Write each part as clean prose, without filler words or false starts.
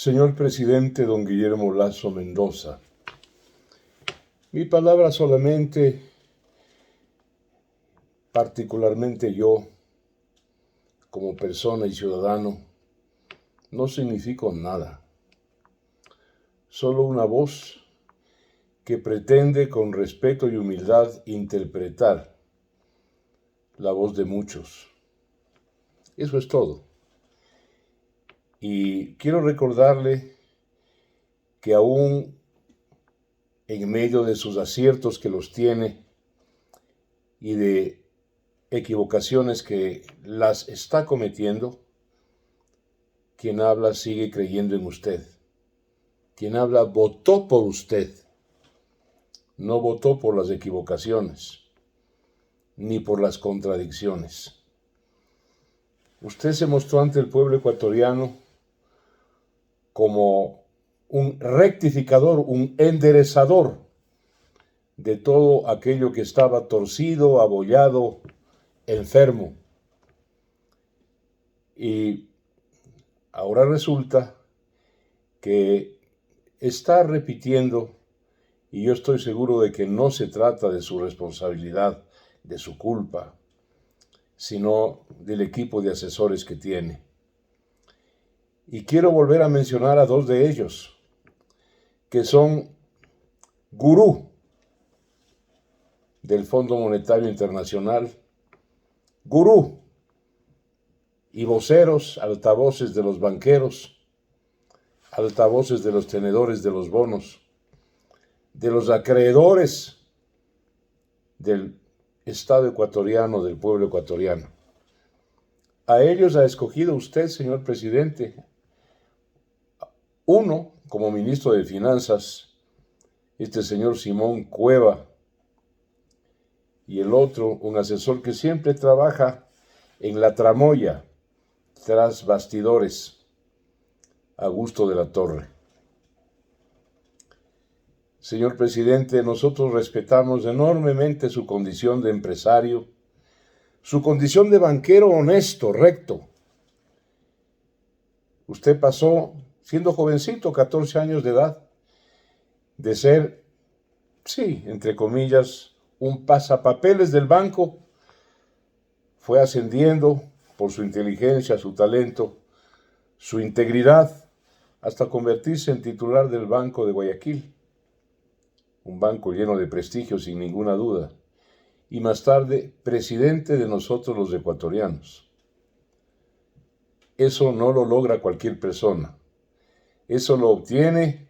Señor presidente don Guillermo Lasso Mendoza, mi palabra solamente, particularmente yo, como persona y ciudadano, no significo nada. Solo una voz que pretende con respeto y humildad interpretar la voz de muchos. Eso es todo. Y quiero recordarle que aún en medio de sus aciertos que los tiene y de equivocaciones que las está cometiendo, quien habla sigue creyendo en usted. Quien habla votó por usted, no votó por las equivocaciones, ni por las contradicciones. Usted se mostró ante el pueblo ecuatoriano como un rectificador, un enderezador de todo aquello que estaba torcido, abollado, enfermo. Y ahora resulta que está repitiendo, y yo estoy seguro de que no se trata de su responsabilidad, de su culpa, sino del equipo de asesores que tiene. Y quiero volver a mencionar a dos de ellos, que son gurú del Fondo Monetario Internacional, gurú y voceros, altavoces de los banqueros, altavoces de los tenedores de los bonos, de los acreedores del Estado ecuatoriano, del pueblo ecuatoriano. A ellos ha escogido usted, señor presidente, uno como ministro de Finanzas, este señor Simón Cueva, y el otro, un asesor que siempre trabaja en la tramoya, tras bastidores, Augusto de la Torre. Señor presidente, nosotros respetamos enormemente su condición de empresario, su condición de banquero honesto, recto. Usted pasó, siendo jovencito, 14 años de edad, de ser, sí, entre comillas, un pasapapeles del banco, fue ascendiendo por su inteligencia, su talento, su integridad, hasta convertirse en titular del Banco de Guayaquil, un banco lleno de prestigio sin ninguna duda, y más tarde presidente de nosotros los ecuatorianos. Eso no lo logra cualquier persona, eso lo obtiene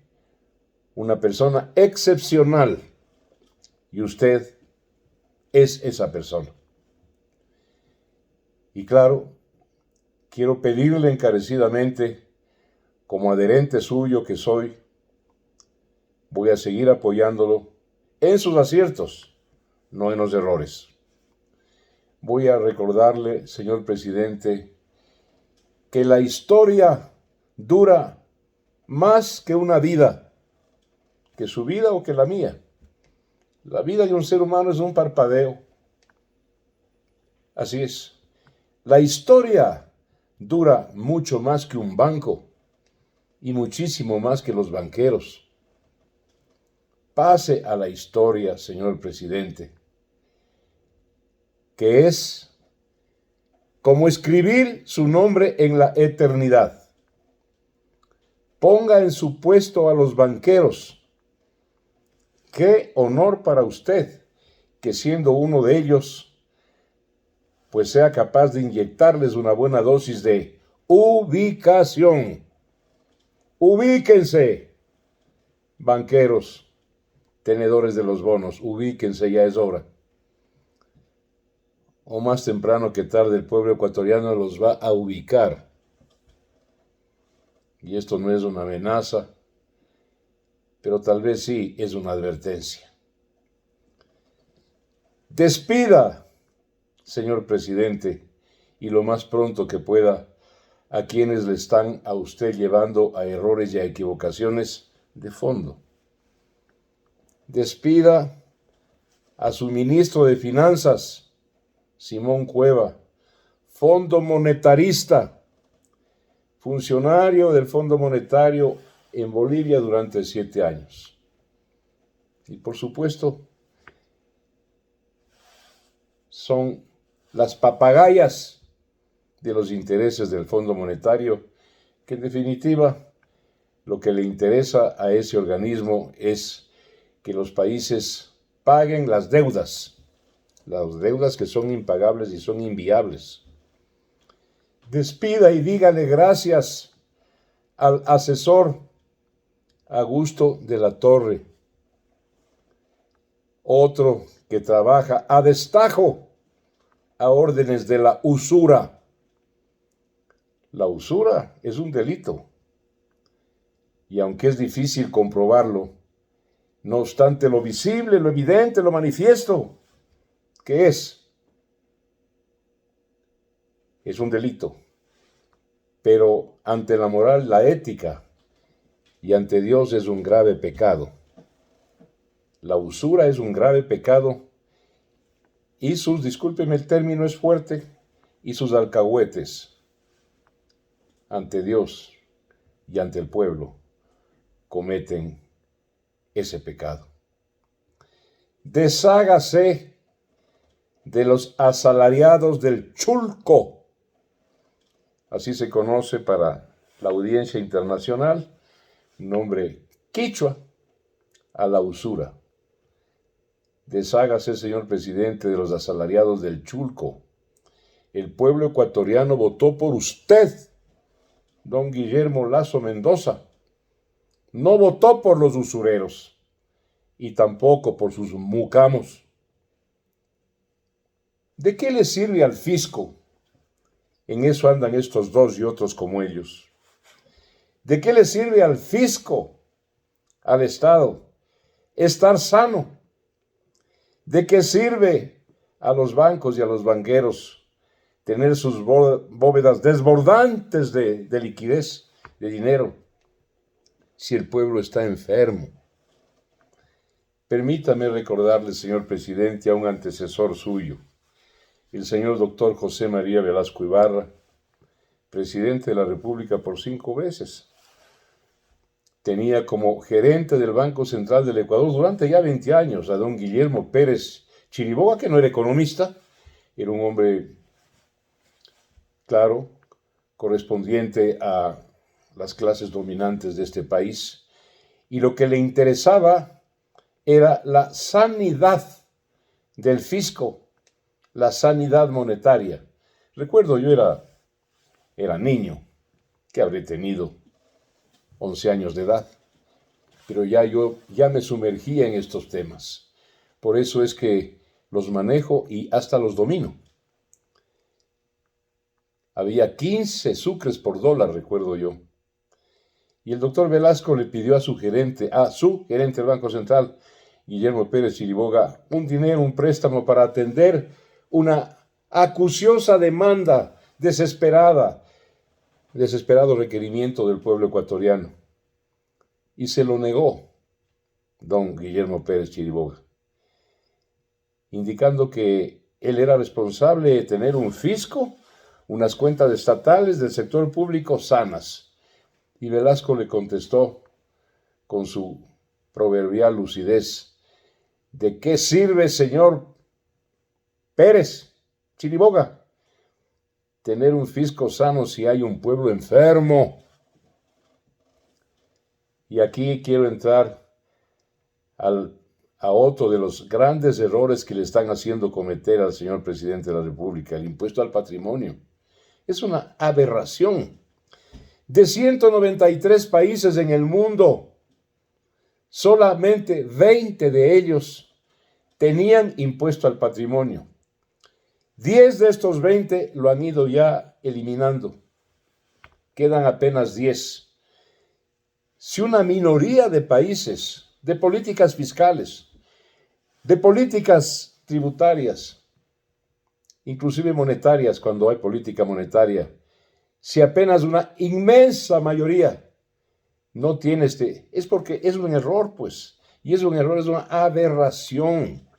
una persona excepcional, y usted es esa persona. Y claro, quiero pedirle encarecidamente, como adherente suyo que soy, voy a seguir apoyándolo en sus aciertos, no en los errores. Voy a recordarle, señor presidente, que la historia dura más que una vida, que su vida o que la mía. La vida de un ser humano es un parpadeo. Así es. La historia dura mucho más que un banco y muchísimo más que los banqueros. Pase a la historia, señor presidente, que es como escribir su nombre en la eternidad. Ponga en su puesto a los banqueros. Qué honor para usted que siendo uno de ellos, pues sea capaz de inyectarles una buena dosis de ubicación. Ubíquense, banqueros, tenedores de los bonos, ubíquense, ya es hora. O más temprano que tarde el pueblo ecuatoriano los va a ubicar. Y esto no es una amenaza, pero tal vez sí es una advertencia. Despida, señor presidente, y lo más pronto que pueda, a quienes le están a usted llevando a errores y a equivocaciones de fondo. Despida a su ministro de Finanzas, Simón Cueva, fondo monetarista, funcionario del Fondo Monetario en Bolivia durante 7 años. Y por supuesto, son las papagayas de los intereses del Fondo Monetario, que en definitiva lo que le interesa a ese organismo es que los países paguen las deudas que son impagables y son inviables. Despida y dígale gracias al asesor Augusto de la Torre, otro que trabaja a destajo a órdenes de la usura. La usura es un delito, y aunque es difícil comprobarlo, no obstante lo visible, lo evidente, lo manifiesto, que es un delito. Pero ante la moral, la ética, y ante Dios es un grave pecado. La usura es un grave pecado, y discúlpeme el término es fuerte, y sus alcahuetes ante Dios y ante el pueblo cometen ese pecado. Deshágase de los asalariados del Chulco, así se conoce para la audiencia internacional, nombre quichua a la usura. Deshágase, señor presidente, de los asalariados del Chulco. El pueblo ecuatoriano votó por usted, don Guillermo Lasso Mendoza. No votó por los usureros y tampoco por sus mucamos. ¿De qué le sirve al fisco? En eso andan estos dos y otros como ellos. ¿De qué le sirve al fisco, al Estado, estar sano? ¿De qué sirve a los bancos y a los banqueros tener sus bóvedas desbordantes de liquidez, de dinero, si el pueblo está enfermo? Permítame recordarle, señor presidente, a un antecesor suyo, el señor doctor José María Velasco Ibarra, presidente de la República por 5 veces. Tenía como gerente del Banco Central del Ecuador durante ya 20 años a don Guillermo Pérez Chiriboga, que no era economista, era un hombre, claro, correspondiente a las clases dominantes de este país, y lo que le interesaba era la sanidad del fisco, la sanidad monetaria. Recuerdo, yo era niño, que habré tenido 11 años de edad, pero yo ya me sumergía en estos temas. Por eso es que los manejo y hasta los domino. Había 15 sucres por dólar, recuerdo yo. Y el doctor Velasco le pidió a su gerente del Banco Central, Guillermo Pérez Chiriboga, un préstamo para atender una acuciosa demanda desesperado requerimiento del pueblo ecuatoriano. Y se lo negó don Guillermo Pérez Chiriboga, indicando que él era responsable de tener un fisco, unas cuentas estatales del sector público sanas. Y Velasco le contestó con su proverbial lucidez: ¿de qué sirve, señor Pérez Chiriboga, tener un fisco sano si hay un pueblo enfermo? Y aquí quiero entrar a otro de los grandes errores que le están haciendo cometer al señor presidente de la República, el impuesto al patrimonio. Es una aberración. De 193 países en el mundo, solamente 20 de ellos tenían impuesto al patrimonio. 10 de estos 20 lo han ido ya eliminando. Quedan apenas 10. Si una minoría de países, de políticas fiscales, de políticas tributarias, inclusive monetarias cuando hay política monetaria, si apenas una inmensa mayoría no tiene es porque es un error, pues, y es un error, es una aberración.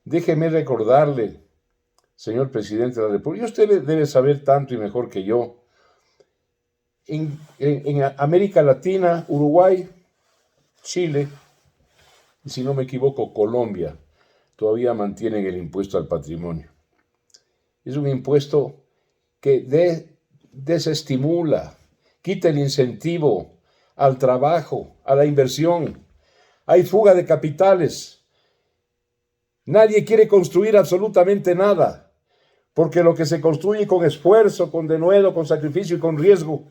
Déjeme recordarle, señor presidente de la República, y usted debe saber tanto y mejor que yo, En América Latina, Uruguay, Chile, y si no me equivoco, Colombia, todavía mantienen el impuesto al patrimonio. Es un impuesto que desestimula, quita el incentivo al trabajo, a la inversión. Hay fuga de capitales. Nadie quiere construir absolutamente nada, porque lo que se construye con esfuerzo, con denuedo, con sacrificio y con riesgo,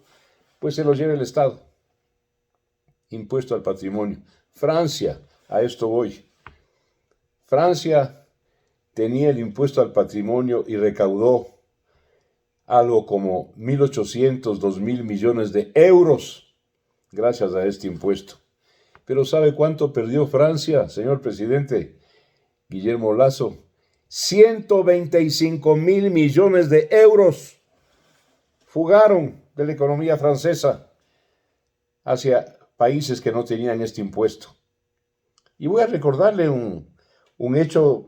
pues se lo lleva el Estado. Impuesto al patrimonio. Francia, a esto voy. Francia tenía el impuesto al patrimonio y recaudó algo como 1.800, 2.000 millones de euros gracias a este impuesto. Pero ¿sabe cuánto perdió Francia, señor presidente Guillermo Lasso? 125.000 millones de euros fugaron de la economía francesa hacia países que no tenían este impuesto. Y voy a recordarle un hecho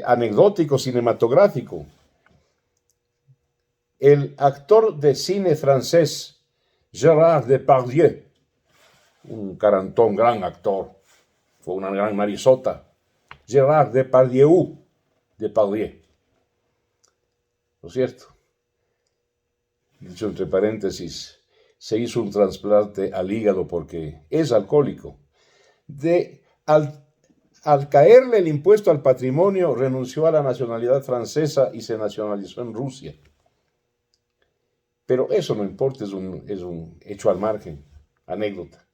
anecdótico, cinematográfico. El actor de cine francés Gérard Depardieu, un carantón, gran actor, fue una gran marisota, Gérard Depardieu, ¿no es cierto? Dicho entre paréntesis, se hizo un trasplante al hígado porque es alcohólico. Al caerle el impuesto al patrimonio, renunció a la nacionalidad francesa y se nacionalizó en Rusia. Pero eso no importa, es un hecho al margen, anécdota.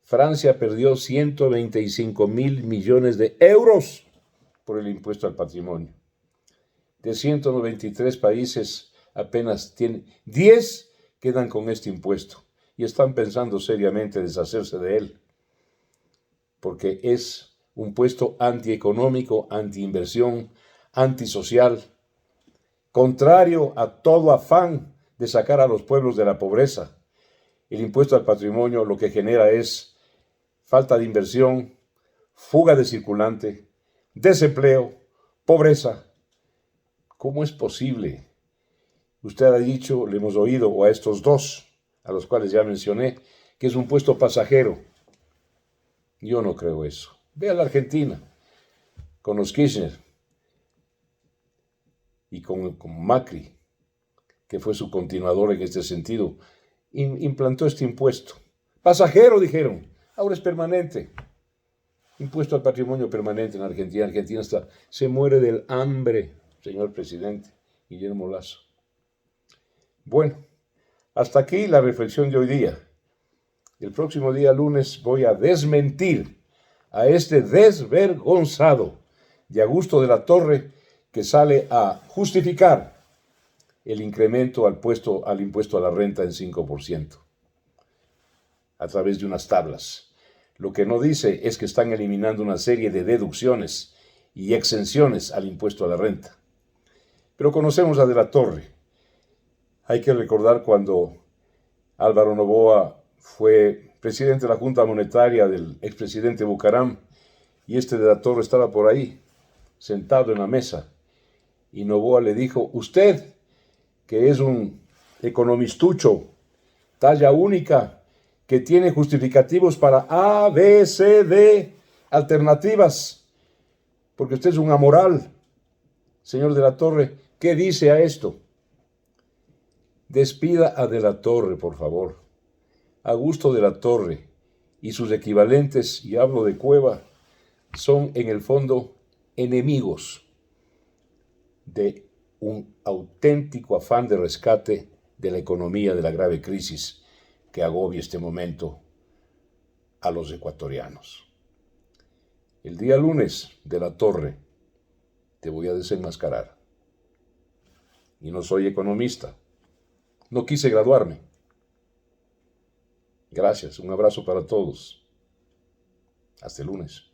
Francia perdió 125.000 millones de euros por el impuesto al patrimonio. De 193 países, apenas 10 quedan con este impuesto y están pensando seriamente deshacerse de él, porque es un impuesto antieconómico, antiinversión, antisocial, contrario a todo afán de sacar a los pueblos de la pobreza. El impuesto al patrimonio lo que genera es falta de inversión, fuga de circulante, desempleo, pobreza. ¿Cómo es posible? Usted ha dicho, le hemos oído, o a estos dos, a los cuales ya mencioné, que es un impuesto pasajero. Yo no creo eso. Ve a la Argentina, con los Kirchner y con Macri, que fue su continuador en este sentido, implantó este impuesto. Pasajero, dijeron, ahora es permanente. Impuesto al patrimonio permanente en Argentina. Argentina se muere del hambre, señor presidente Guillermo Lasso. Bueno, hasta aquí la reflexión de hoy día. El próximo día lunes voy a desmentir a este desvergonzado de Augusto de la Torre que sale a justificar el incremento al impuesto a la renta en 5% a través de unas tablas. Lo que no dice es que están eliminando una serie de deducciones y exenciones al impuesto a la renta. Pero conocemos a de la Torre. Hay que recordar cuando Álvaro Noboa fue presidente de la Junta Monetaria del expresidente Bucaram y de la Torre estaba por ahí, sentado en la mesa. Y Noboa le dijo, usted, que es un economistucho, talla única, que tiene justificativos para A, B, C, D, alternativas, porque usted es un amoral. Señor de la Torre, ¿qué dice a esto? Despida a de la Torre, por favor. Augusto de la Torre y sus equivalentes, y hablo de Cueva, son en el fondo enemigos de un auténtico afán de rescate de la economía de la grave crisis que agobia este momento a los ecuatorianos. El día lunes, de la Torre, te voy a desenmascarar. Y no soy economista. No quise graduarme. Gracias, un abrazo para todos. Hasta el lunes.